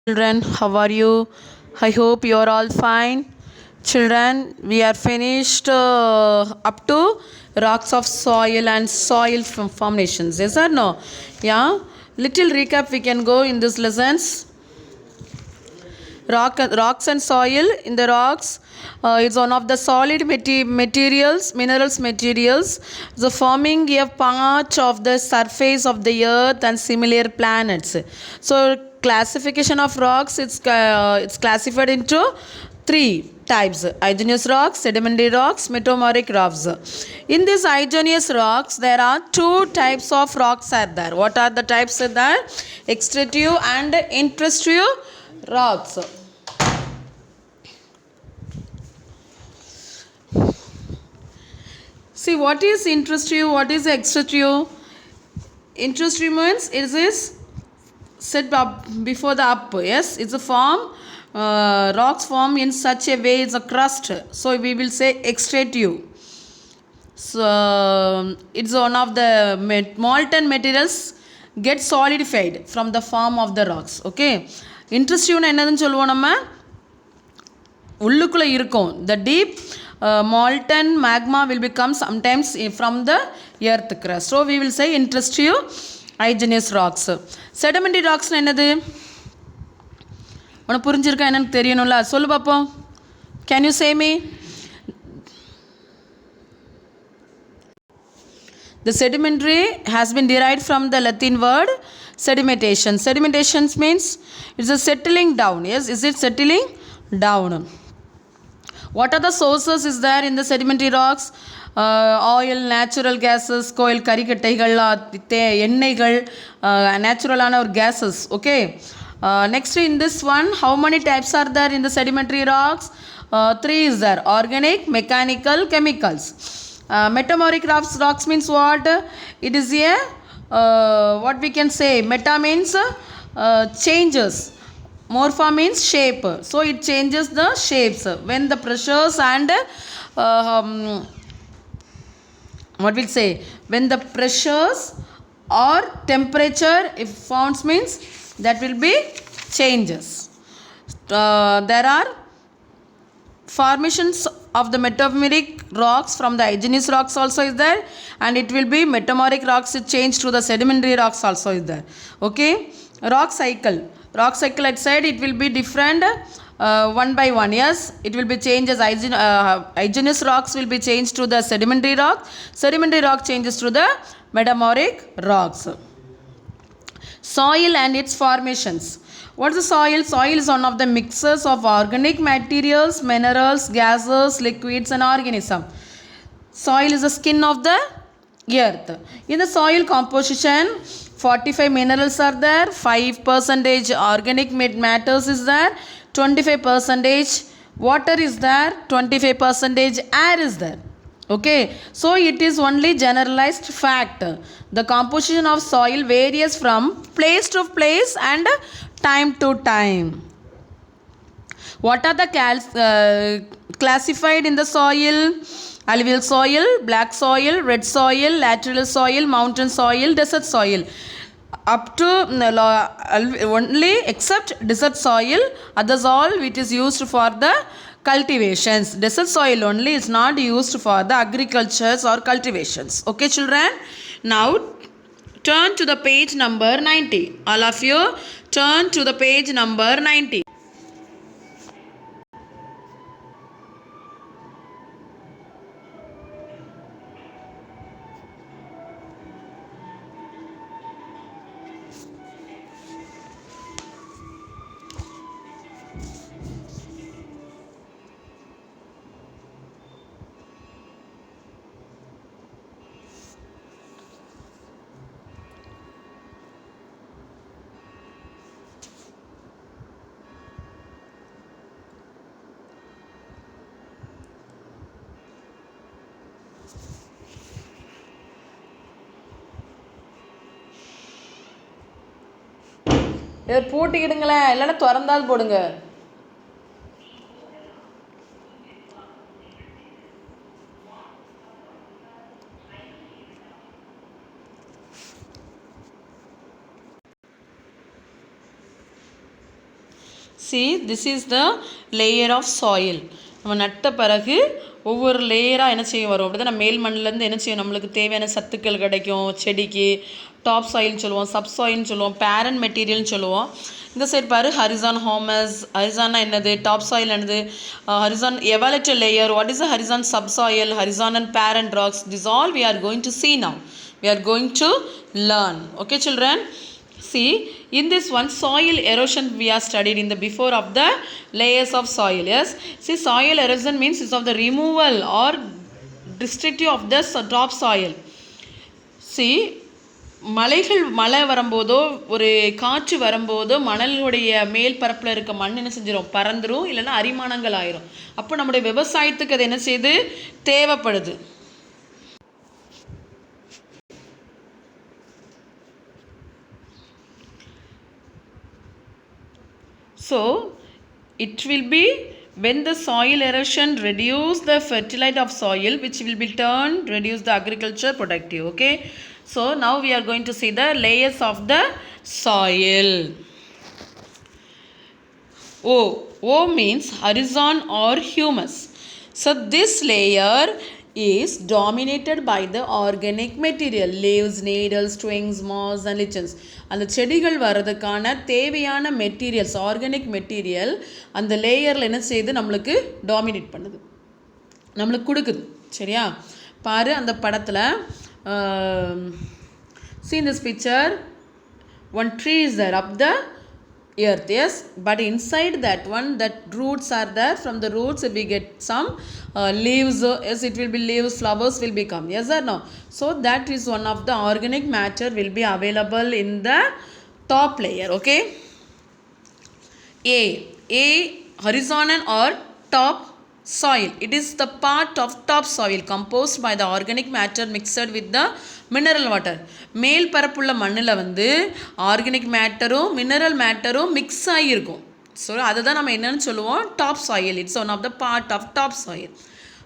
Children, how are you? I hope you are all fine. Children, we are finished up to rocks of soil and soil formations. Yes or no? Yeah. Little recap we can go in these lessons. Rocks and soil. In the rocks, it's one of the solid minerals, the forming a part of the surface of the earth and similar planets. So classification of rocks, it's classified into three types: igneous rocks, sedimentary rocks, metamorphic rocks. In these igneous rocks there are two types of rocks are there. What are the types are there? Extractive and intrusive rocks. See, what is intrusive, what is extractive? Intrusive means it is set up before the up. Yes, it's a form. Rocks form in such a way it's a crust. So we will say extractive. So it's one of the molten materials get solidified from the form of the rocks. Okay. Intrusive என்னதுன்னு சொல்லுவோம் நம்ம உள்ளுக்குள்ளே இருக்கும். The deep molten magma will become sometimes from the earth crust. So we will say intrusive igneous rocks. Sedimentary rocks என்னது? உனக்கு புரிஞ்சிருக்கா என்னன்னு தெரியணும்ல, சொல்லு பார்ப்போம். Can you say me? The sedimentary has been derived from the Latin word sedimentation. Sedimentation means it's a settling down. Yes, is it settling down? What are the sources is there in the sedimentary rocks? Oil, natural gases, coal, கரிக்கட்டைகள், எண்ணெய்கள், நேச்சுரலான ஒரு gases. Okay. Next in this one, how many types are there in the sedimentary rocks? Three is there: organic, mechanical, chemicals. Metamorphic rocks means what? It is a what we can say. Meta means changes. Morpha means shape. So it changes the shapes when the pressures and what we'll say, when the pressures or temperature if found means that will be changes. There are formations of the metamorphic rocks from the igneous rocks also is there, and it will be metamorphic rocks change to the sedimentary rocks also is there. Okay. Rock cycle I said it will be different one by one. Yes, it will be changes. Igneous rocks will be changed to the sedimentary rock. Sedimentary rock changes to the metamorphic rocks. Soil and its formations. What is the soil? Soil is one of the mixes of organic materials, minerals, gases, liquids and organisms. Soil is the skin of the earth. In the soil composition, 45 minerals are there, 5% organic matters is there, 25% water is there, 25% air is there. Okay, so it is only generalized fact. The composition of soil varies from place to place and time to time. What are the classified in the soil? Alluvial soil, black soil, red soil, lateral soil, mountain soil, desert soil. Up to only except desert soil, others all it is used for the cultivations. Desert soil only is not used for the agricultures or cultivations. Okay children, now turn to the page number 90. All of you turn to the page number 90. இதை பூட்டிக்கிடுங்களேன், இல்லைன்னா திறந்தாது போடுங்க. see this is the layer of soil. நம்ம நட்ட பிறகு ஒவ்வொரு லேயராக என்ன செய்ய வரும் அப்படி தான் மேல் மண்ணிலேருந்து என்ன செய்யும் நம்மளுக்கு தேவையான சத்துக்கள் கிடைக்கும் செடிக்கு. டாப் சாயில்னு சொல்லுவோம், சப் சாயில்னு சொல்லுவோம், பேரண்ட் மெட்டீரியல்னு சொல்லுவோம். இந்த சைடு பாரு ஹரிசான் ஹோமஸ். ஹரிசான்னா என்னது, டாப் சாயில் என்னது, horizon eluviated layer. What is the horizon subsoil, horizon and parent rocks. This all we are going to see now. We are going to learn. Okay children. See, in this one soil erosion we are studied in the before of the layers of soil. Yes, see soil erosion means is of the removal or destructive of the top soil. See, மழை வரும்போதோ ஒரு காற்று வரும்போதோ மணலுடைய மேல் பரப்பில் இருக்க மண் என்ன செஞ்சிடும், பறந்துடும், இல்லைன்னா அரிமானங்கள் ஆயிரும். அப்போ நம்முடைய விவசாயத்துக்கு அது என்ன செய்யுது, தேவைப்படுது. So it will be when the soil erosion reduce the fertility of soil, which will be turned reduce the agriculture productive. Okay, so now we are going to see the layers of the soil. O means horizon or humus. So this layer is dominated by the organic material, leaves, needles, twigs, moss and lichens. அந்த செடிகள் வர்றதுக்கான தேவையான materials, organic material அந்த லேயரில் என்ன செய்யுது, நம்மளுக்கு dominate பண்ணுது, நம்மளுக்கு கொடுக்குது. சரியா, பாரு அந்த படத்தில். see in this picture one tree is there up the earth. Yes, but inside that one, that roots are there. From the roots we get some leaves. Yes, it will be leaves, flowers will become. Yes or no? So that is one of the organic matter will be available in the top layer. Okay, a horizontal or top soil. It is the part of top soil composed by the organic matter mixed with the mineral water. மேல் பரப்புள்ள மண்ணில் வந்து organic மேட்டரும் mineral மேட்டரும் mix ஆகியிருக்கும். So அதை தான் நம்ம என்னன்னு சொல்லுவோம், top soil. It's one of the part of top soil.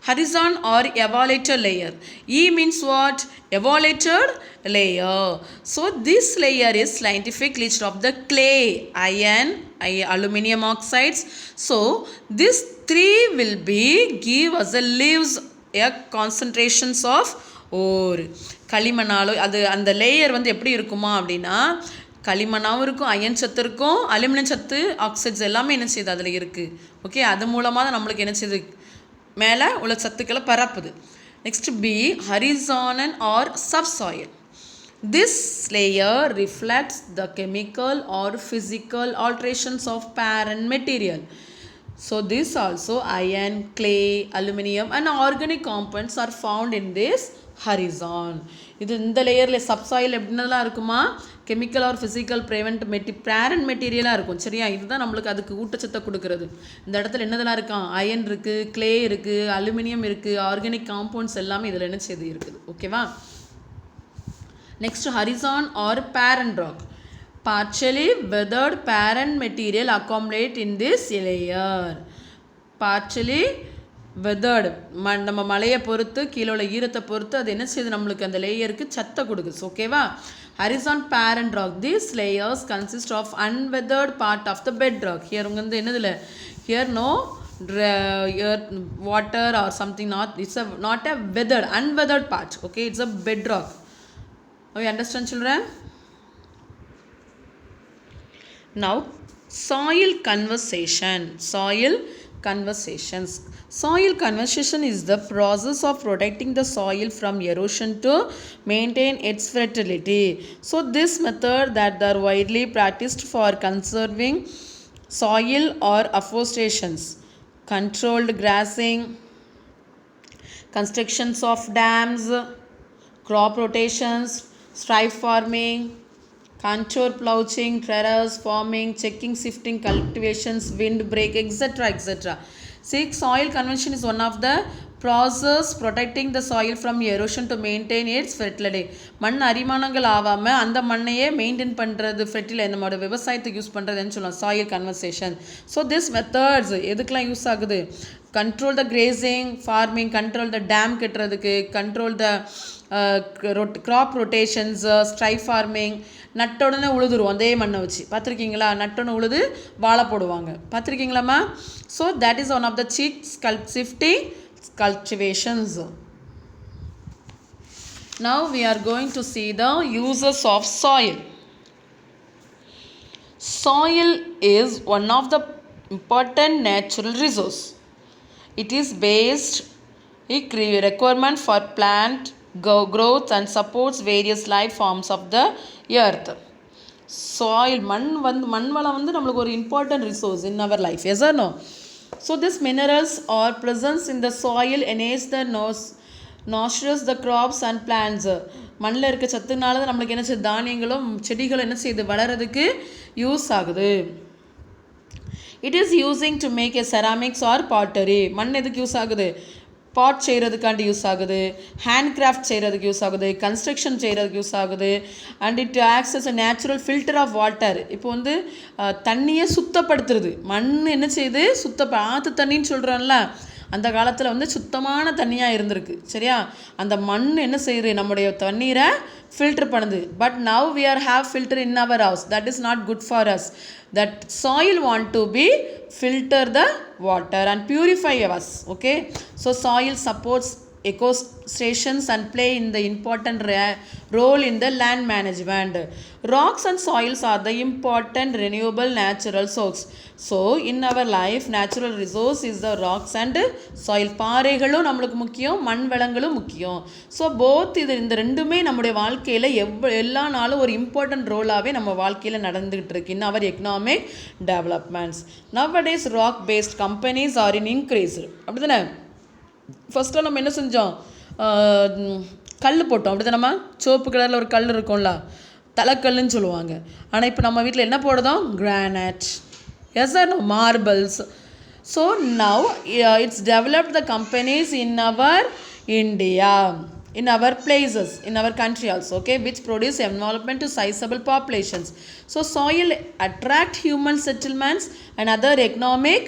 Horizon or evaluated layer. E means what? Evaluated layer. So this layer is scientific list of the clay, iron, aluminum oxides. So this three will be give us a leaves a concentrations of ore. களிமண்ணாலோ அது அந்த layer வந்து எப்படி இருக்குமா அப்படின்னா, களிமண்ணாகவும் இருக்கும், iron சத்து இருக்கும், aluminium சத்து, ஆக்சைட்ஸ் எல்லாமே என்ன செய்யுது அதில் இருக்குது. ஓகே, அது மூலமாக தான் நம்மளுக்கு என்ன செய்யுது, மேலே உள்ள சத்துக்களை பரப்புது. நெக்ஸ்ட் பி ஹரிசானல் or subsoil. This layer reflects the chemical or physical alterations of parent material. So this also iron, clay, aluminium and organic compounds are found in this horizon. இது இந்த லேயரில் சப்சாயில் எப்படின்னலாம் இருக்குமா, கெமிக்கல் ஆர் ஃபிசிக்கல் பேரண்ட் மெட்டீரியலாக இருக்கும். சரியா, இதுதான் நம்மளுக்கு அதுக்கு ஊட்டச்சத்தை கொடுக்குறது. இந்த இடத்துல என்னதெல்லாம் இருக்கான், அயன் இருக்குது, கிளே இருக்குது, அலுமினியம் இருக்குது, ஆர்கானிக் காம்பவுண்ட்ஸ் எல்லாமே இதில் என்ன செய்து இருக்குது. ஓகேவா. Next horizon or parent rock. partially weathered parent material accumulate in this layer. partially weathered, நம்ம மலையை பொறுத்து கீழே உள்ள ஈரத்தை பொறுத்து அது என்ன செய்யுது, நம்மளுக்கு அந்த லேயருக்கு சத்தை கொடுக்குது. ஓகேவா. horizon parent rock. These layers consist of unweathered part of the bedrock. Here வந்து என்னதுல, here no water or something, not a weathered, unweathered part. Okay, it's a bedrock. You understand children? Now soil conservation. Soil conservation is the process of protecting the soil from erosion to maintain its fertility. So this method that are widely practiced for conserving soil or afforestation, controlled grazing, constructions of dams, crop rotations, stripe farming, contour ploughing, terrace farming, checking, shifting, cultivations, wind break, etc. See, soil conservation is one of the process protecting the soil from erosion to maintain its fertility. மண் அரிமானங்கள் ஆகாமல் அந்த மண்ணையே maintain பண்ணுறது, ஃபெர்டிலை நம்மளோட விவசாயத்துக்கு use பண்ணுறதுன்னு சொல்லலாம் soil conversation. So this methods எதுக்கெலாம் use ஆகுது, control the grazing, farming, control the dam கட்டுறதுக்கு, control the crop rotations, stray farming, நட்டோடனே உழுதுருவோம் அதே மண்ணை வச்சு பார்த்துருக்கீங்களா? நட்டோன்னு உழுது வாழை போடுவாங்க பார்த்துருக்கீங்களாம்மா? So that is one of the cheap shifting cultivations. Now we are going to see the uses of soil. Soil is one of the important natural resource. It is based a requirement for plant growth and supports various life forms of the earth. Soil மண் வளம் வந்து நம்மளுக்கு ஒரு important resource in our life. Yes or no? So these minerals are present in the soil enhance the nurtures the crops and plants. மண்ணில் இருக்க சத்துனால தான் நம்மளுக்கு என்ன செய்யுது? தானியங்களும் செடிகளும் என்ன செய்யுது? வளர்கிறதுக்கு யூஸ் ஆகுது. It is using to make a ceramics or pottery. மண் எதுக்கு யூஸ் ஆகுது? பாட் செய்கிறதுக்காண்டி யூஸ் ஆகுது, ஹேண்ட் கிராஃப்ட் செய்கிறதுக்கு யூஸ் ஆகுது, கன்ஸ்ட்ரக்ஷன் செய்கிறதுக்கு யூஸ் ஆகுது. And it acts as a natural filter of water. இப்போ வந்து தண்ணியை சுத்தப்படுத்துறது. மண் என்ன செய்யுது? ஆற்று தண்ணின்னு சொல்கிறோம்ல, அந்த காலத்தில் வந்து சுத்தமான தண்ணியாக இருந்திருக்கு. சரியா? அந்த மண் என்ன செய்யுது? நம்முடைய தண்ணீரை ஃபில்டர் பண்ணுது. But now we are have filter in our house. That is not good for us. That soil want to be filter the water and purify us. Okay? So soil supports ecosystems and play in the important role in the land management. Rocks and soils are the important renewable natural source. So in our life natural resource is the rocks and soil. பாறைகளும் நம்மளுக்கு முக்கியம், மண் வளங்களும் முக்கியம். So both இந்த ரெண்டுமே நம்முடைய வாழ்க்கையில் எல்லா நாளும் ஒரு இம்பார்ட்டன்ட் ரோலாகவே நம்ம வாழ்க்கையில் நடந்துகிட்டு இருக்கு in our economic developments. Nowadays rock based companies are in increase. அப்படி தானே? ஃபஸ்ட்டாக நம்ம என்ன செஞ்சோம்? கல் போட்டோம். அப்படி தானம்மா? சோப்பு கலரில் ஒரு கல் இருக்கும்ல, தலைக்கல்லுன்னு சொல்லுவாங்க. ஆனால் இப்போ நம்ம வீட்டில் என்ன போடுறோம்? Granite. Yes sir, no marbles. So now it's developed the companies in our India, in our places, in our country also, okay, which produce environment to sizable populations. So soil attract human settlements and other economic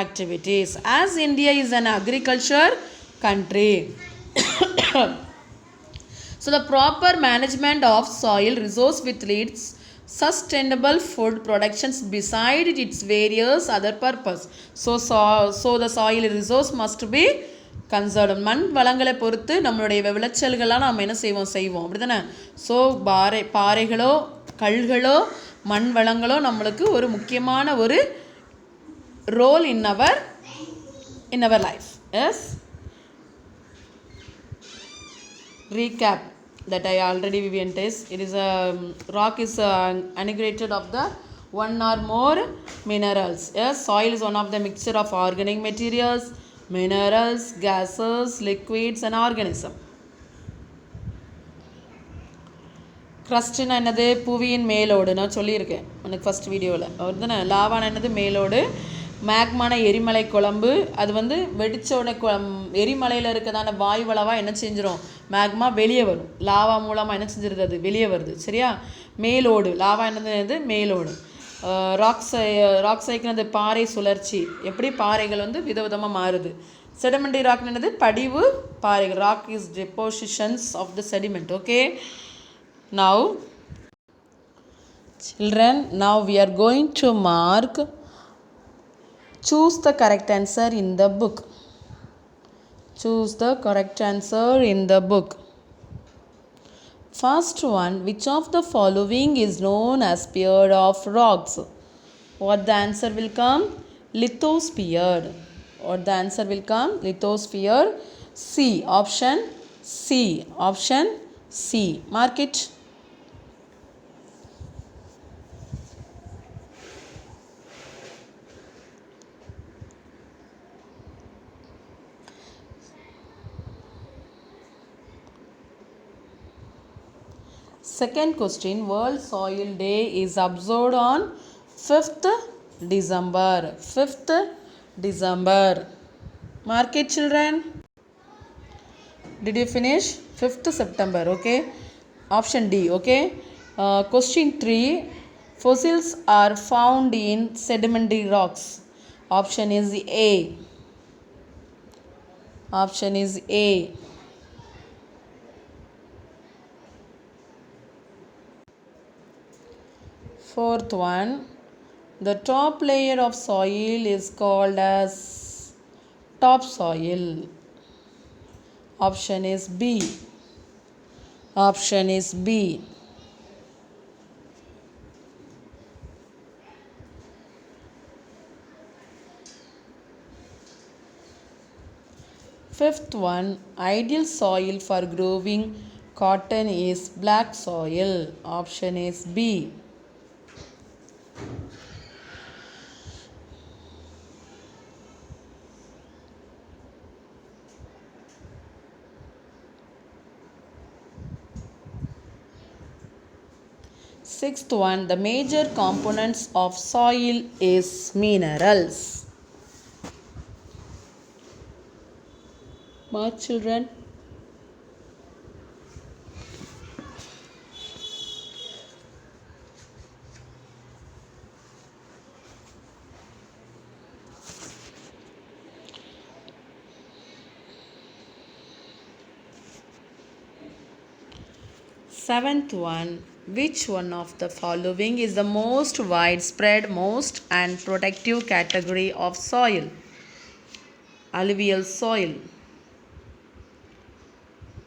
activities. As India is an agriculture country, so the proper management of soil resource which leads sustainable food productions beside its various other purpose. So the soil resource must be conserved. மண் வளங்களை பொறுத்து நம்மளுடைய விளைச்சல்களாக நாம் என்ன செய்வோம் அப்படி தானே? So பாறைகளோ கல்களோ மண் வளங்களோ நம்மளுக்கு ஒரு முக்கியமான ஒரு role in our life. Yes? Recap that I already went is, it is a rock is integrated of the one or more minerals. Yes? Soil is one of the mixture of organic materials, minerals, gases, liquids and organism. crustனா என்னது? புவியின் மேலோடு. நான் சொல்லியிருக்கேன் எனக்கு first வீடியோவில். அவர் தானே? லாவான என்னது? மேலோடு. மேக்மான எரிமலை குழம்பு. அது வந்து வெடித்தோடனே எரிமலையில் இருக்கிறதான வாயுவளவாக என்ன செஞ்சிடும்? மேக்மா வெளியே வரும். லாவா மூலமாக என்ன செஞ்சிருது? அது வெளியே வருது. சரியா? மேலோடு. லாவா என்னது? மேலோடு. ராக் சைக்கிள் பாறை சுழற்சி. எப்படி பாறைகள் வந்து விதவிதமாக மாறுது. செடிமெண்ட்ரி ராக் என்னது? படிவு பாறைகள். Rock is depositions of the sediment. Okay, now children, now we are going to mark, choose the correct answer in the book. Choose the correct answer in the book. First one, which of the following is known as sphere of rocks? What the answer will come? Lithosphere. What the answer will come? Lithosphere. C. Option C. Option C. Mark it. Second question, World Soil Day is observed on 5th December. 5th December. Mark it, children. Did you finish? 5th September. Okay. Option D. Okay. Question 3. Fossils are found in sedimentary rocks. Option is A. Option is A. Fourth one, the top layer of soil is called as topsoil. Option is B. Option is B. Fifth one, ideal soil for growing cotton is black soil. Option is B. Sixth one, the major components of soil is minerals. My children. Seventh one, which one of the following is the most widespread, most and protective category of soil? Alluvial soil.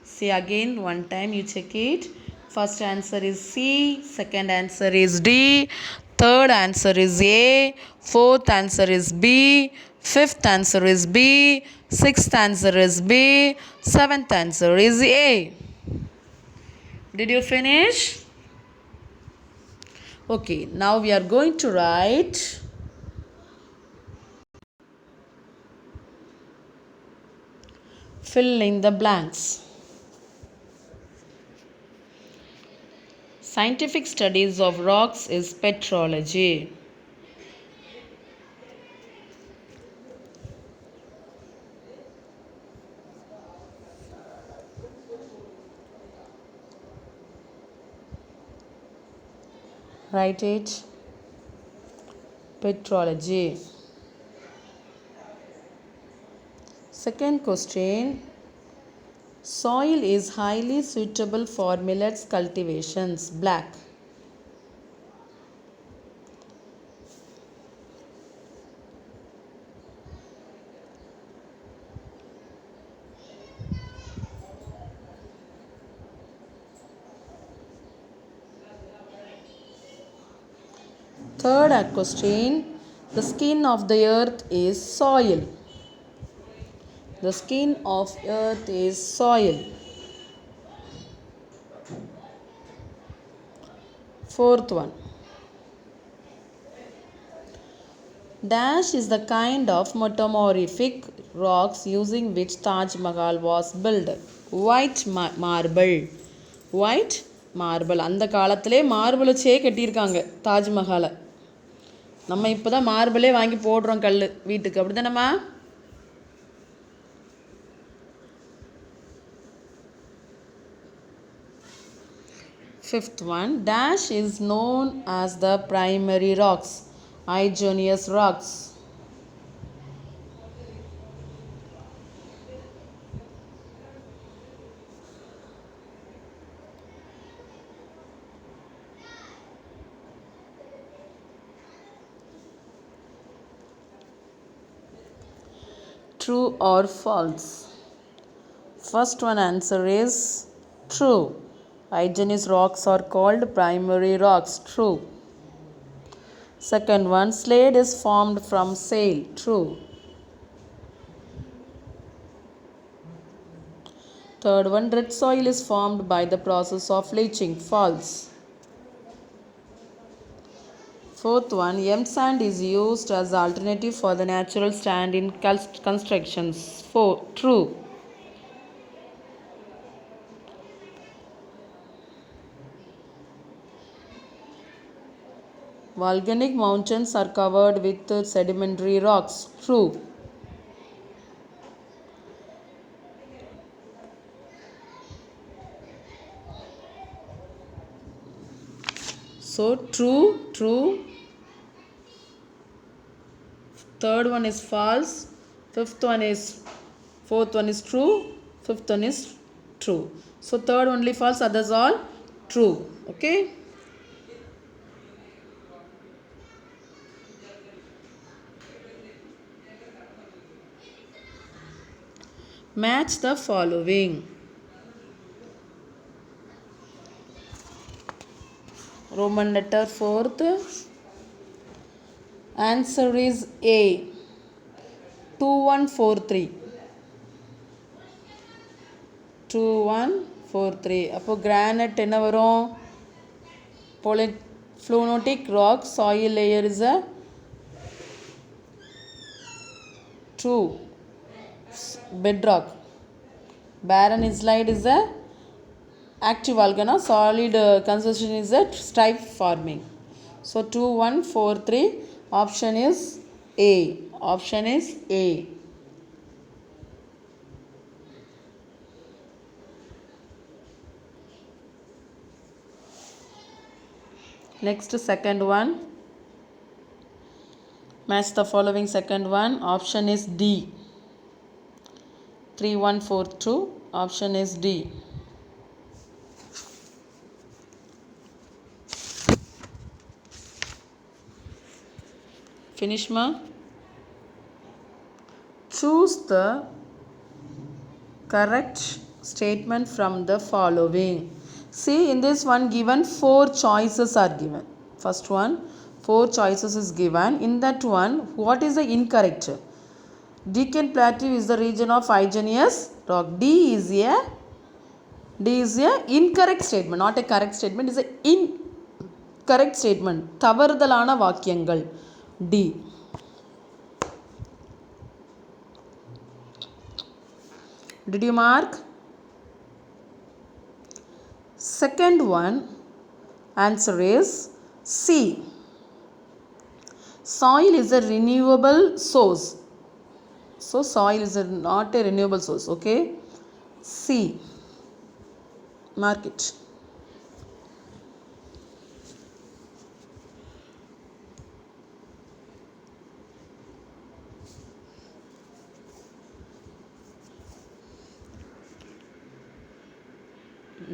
See again, one time you check it. First answer is C, second answer is D, third answer is A, fourth answer is B, fifth answer is B, sixth answer is B, seventh answer is A. Did you finish? Okay, now we are going to write fill in the blanks. Scientific studies of rocks is petrology. Write it. Petrology. Second question. Soil is highly suitable for millets cultivations. Black. Third question. The skin of the earth is soil. The skin of earth is soil. Fourth one. Dash is the kind of metamorphic rocks using which Taj Mahal was built. White marble. White marble. அந்த காலத்திலே marble வச்சே கட்டியிருக்காங்க தாஜ்மஹாலை. நம்ம இப்போ தான் மார்பிளே வாங்கி போடுறோம் கல் வீட்டுக்கு, அப்படி தானேம்மா? Fifth one, dash is known as the primary rocks. Igneous rocks. True or false? First one answer is true. Igneous rocks are called primary rocks. True. Second one, slate is formed from shale. True. Third one, red soil is formed by the process of leaching. False. Fourth one, M sand is used as alternative for the natural sand in constructions. True. Volcanic mountains are covered with sedimentary rocks. True. So true. Third one is false. Fourth one is true. Fifth one is true. So third only false, others all true. Okay. Match the following. Roman letter fourth. Answer is A. 2143. 2143. அப்போ granite என்ன வரும்? Polyphlonotic rock soil layer is a 2. Bedrock. Barren slide is a active volcano. Solid constitution is a stripe forming. So 2143. Option is A. Option is A. Next, second one. Match the following second one. Option is D. 3142. Option is D. Finish ma? Choose the correct statement from the following. See, in this one given 4 choices are given. First one, 4 choices is given. In that one, what is the incorrect? Deccan Plateau is the region of igneous rock. D is a incorrect statement, not a correct statement. It is a incorrect statement. தவறுதலான வாக்கியங்கள். D. Did you mark? Second one, answer is C. Soil is a renewable source. So soil is not a renewable source. Okay. C. Mark it.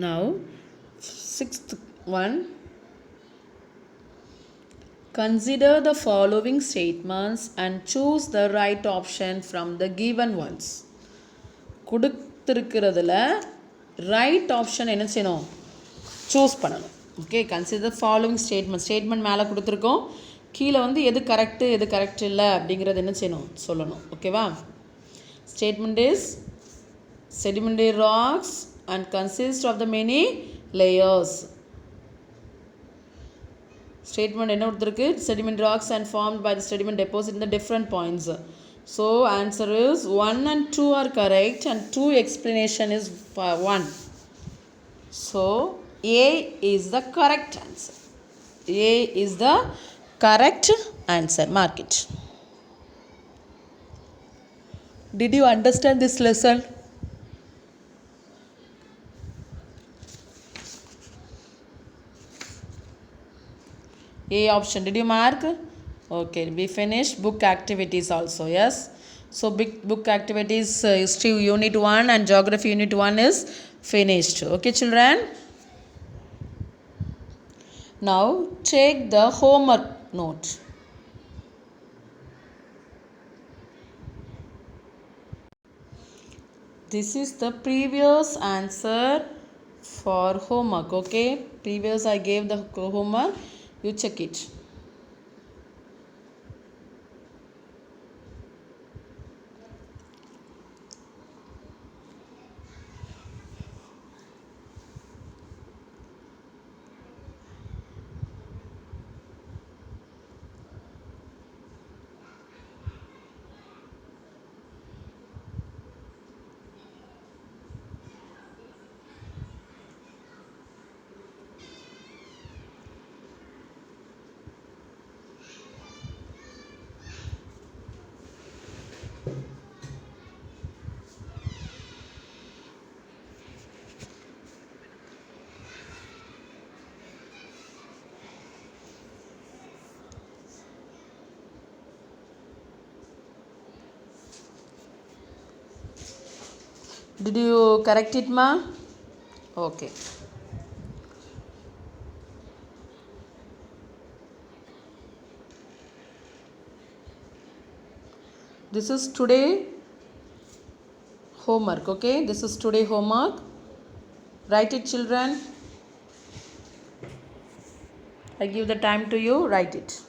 Now, sixth one. Consider the following statements and choose the right option from the given ones. கொடுத்திருக்கிறதுல right option என்ன செய்யணும்? Choose பண்ணணும். Okay, consider following statement மேலே கொடுத்துருக்கோம். கீழே வந்து எது correct எது கரெக்ட் இல்லை அப்படிங்கிறது என்ன செய்யணும் சொல்லணும். ஓகேவா? Statement is sedimentary rocks and consist of the many layers. Statement என்ன கொடுத்திருக்கு? Sedimentary rocks and formed by the sediment deposit in the different points. So answer is 1 and 2 are correct and 2 explanation is 1. So A is the correct answer. A is the correct answer. Mark it. Did you understand this lesson? A option. Did you mark? Okay, we finished book activities also. Yes. So book activities history unit 1 and geography unit 1 is finished. Okay, children. Now take the homework note. This is the previous answer for homework. Okay, previous I gave the homework. You check it. Did you correct it, ma? Okay. This is today homework. Okay, this is today homework. Write it, children. I give the time to you. Write it.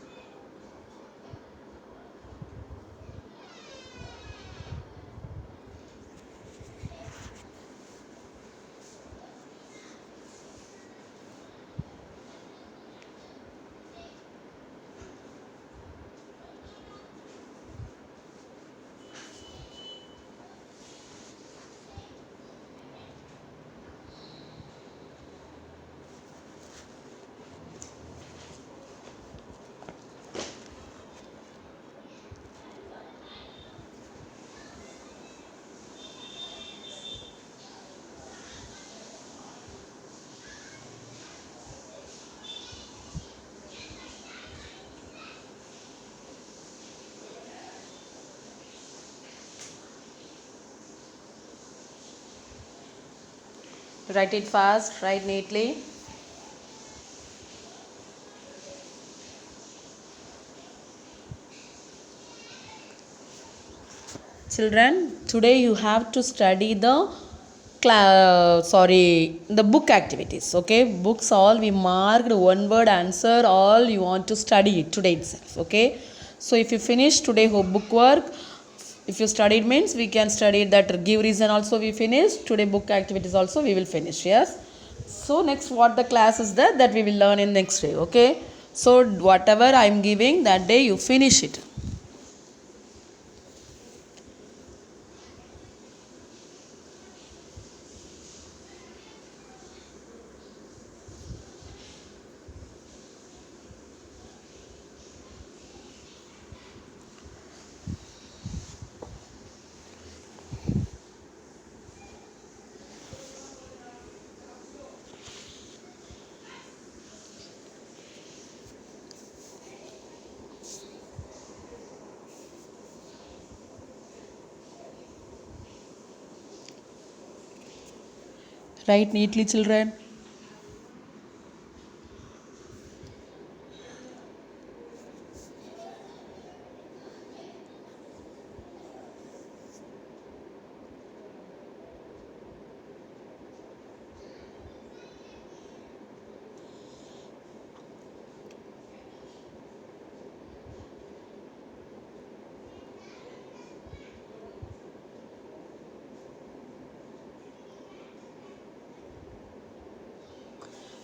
Write it fast. Write neatly. Children, today you have to study the the book activities. Okay, books all we marked one word answer, all you want to study it today itself. Okay, so if you finish today book work, if you studied means we can study that give reason also we finish today, book activities also we will finish. Yes, so next what the class is that we will learn in next day. Okay, so whatever I am giving that day you finish it. Write neatly, children.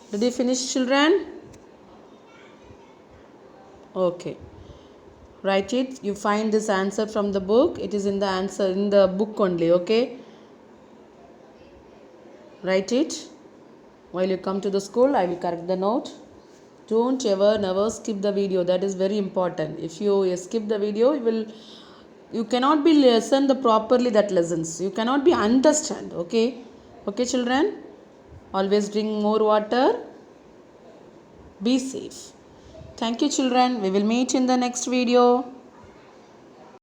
Did you finish, children? Okay. Write it. You find this answer from the book. It is in the answer in the book only. Okay. Write it. While you come to the school, I will correct the note. Don't ever never skip the video. That is very important. If you skip the video, you cannot be listen the properly that lessons. You cannot be understand. Okay. Okay, children. Always drink more water. Be safe. Thank you, children. We will meet in the next video.